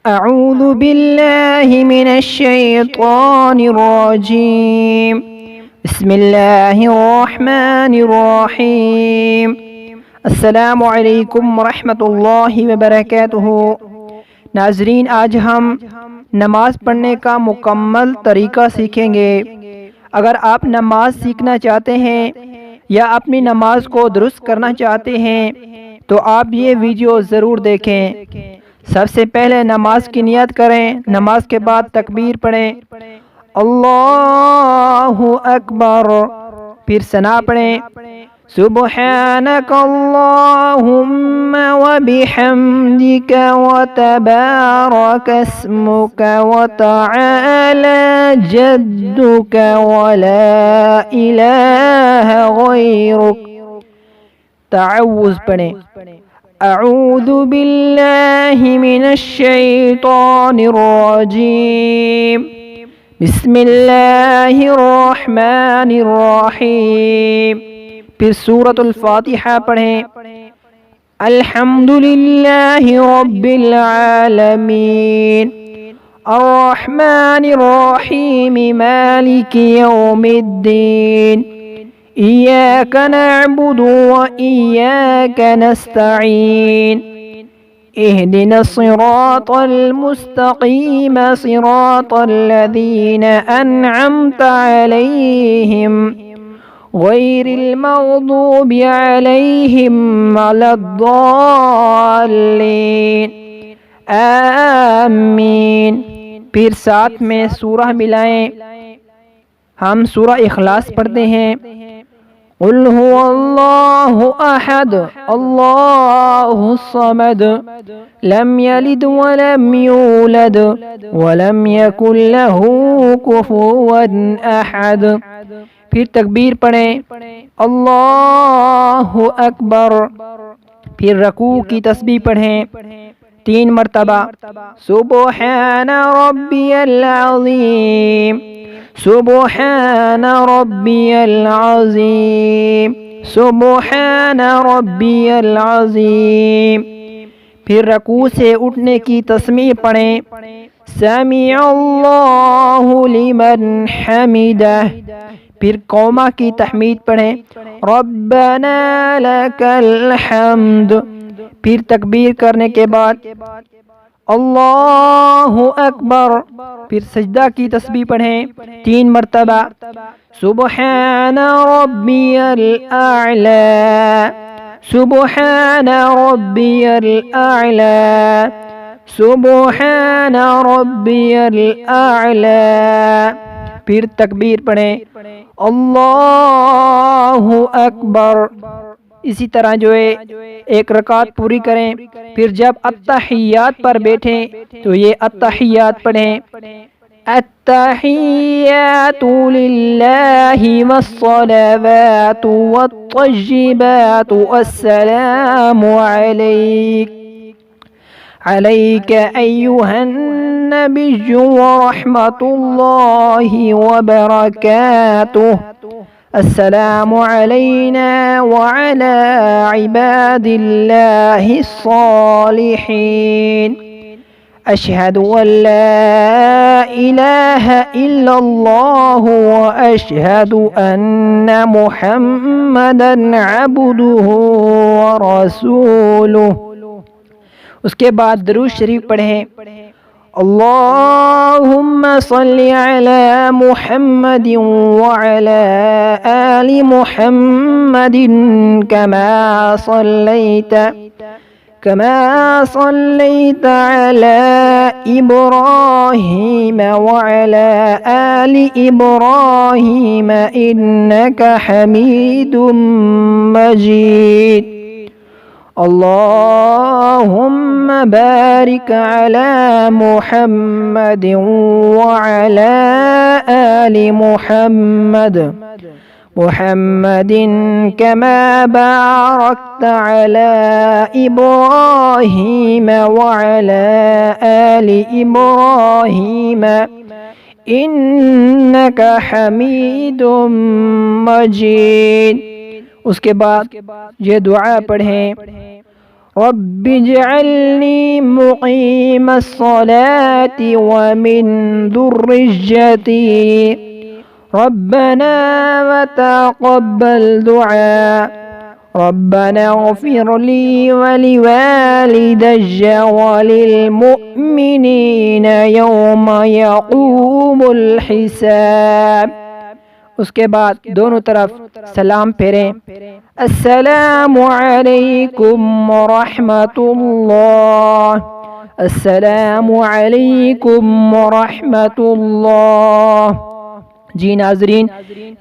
أعوذ بالله من الشيطان الرجيم. بسم الله الرحمن الرحیم. السلام علیکم ورحمۃ اللہ وبرکاتہ. ناظرین، آج ہم نماز پڑھنے کا مکمل طریقہ سیکھیں گے. اگر آپ نماز سیکھنا چاہتے ہیں یا اپنی نماز کو درست کرنا چاہتے ہیں تو آپ یہ ویڈیو ضرور دیکھیں. سب سے پہلے نماز کی نیت کریں. نماز کے بعد تکبیر پڑھیں، اللہ اکبر. پھر ثنا پڑھیں، سبحانک اللہم وبحمدک وتبارک اسمک وتعالی جدک ولا الہ غیرک. تعوذ پڑھیں، اعوذ باللہ من الشیطان الرجیم. بسم اللہ الرحمن الرحیم. پھر سورۃ الفاتحہ پڑھیں، الحمدللہ رب العالمین الرحمن الرحیم مالک یوم الدین إياك نعبد وإياك نستعين اهدنا الصراط المستقيم صراط الذين أنعمت عليهم غير المغضوب عليهم ولا الضالين آمین. پھر ساتھ میں سورہ ملائیں. ہم سورہ اخلاص پڑھتے ہیں، قل هو اللہ احد اللہ الصمد لم یلد ولم یولد ولم یکن له کفوا احد. پھر تکبیر پڑھیں، اللہ اکبر. پھر رکوع کی تسبیح پڑھیں 3 مرتبہ، سبحان ربی العظیم سبحان ربی العظیم سبحان ربی العظیم. پھر رکوع سے اٹھنے کی تسمیع پڑھیں، سمیع اللہ لمن حمدہ. پھر قومہ کی تحمید پڑھیں، ربنا لک الحمد. پھر تکبیر کرنے کے بعد اللہ اکبر. پھر سجدہ کی تسبیح پڑھیں 3 مرتبہ، سبحان ربی الاعلی سبحان ربی الاعلی سبحان ربی الاعلی. پھر تکبیر پڑھیں، اللہ اکبر. اسی طرح جو ہے 1 رکعت پوری کریں. پھر جب التحیات پر بیٹھیں تو یہ التحیات پڑھیں، التحیات للہ والصلوات والطیبات السلام علیک ایہا النبی ورحمۃ اللہ وبرکاتہ. السلام علینا وعلى عباد اللہ الصالحین. اشہد ان لا الہ الا اللہ واشہد ان محمدا عبدہ ورسولہ. اس کے بعد درود شریف پڑھیں، اللہم صل علی محمد وعلی آل محمد كما صليت على إبراهيم وعلى آل إبراهيم إنك حميد مجيد. اللهم بارك على محمد وعلى آل محمد كما باركت على إبراهيم وعلى آل إبراهيم إنك حميد مجيد. اس کے بعد یہ دعا پڑھیں، رب اجعلني مقيم الصلاة ومن ذريتي ربنا وتقبل دعاء ربنا اغفر لي ولوالدي وللمؤمنين يوم يقوم الحساب۔ اس کے بعد دونوں طرف سلام پھیریں۔ السلام علیکم ورحمۃ اللہ، السلام علیکم ورحمۃ اللہ۔ جی ناظرین،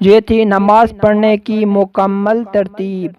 یہ تھی نماز پڑھنے کی مکمل ترتیب۔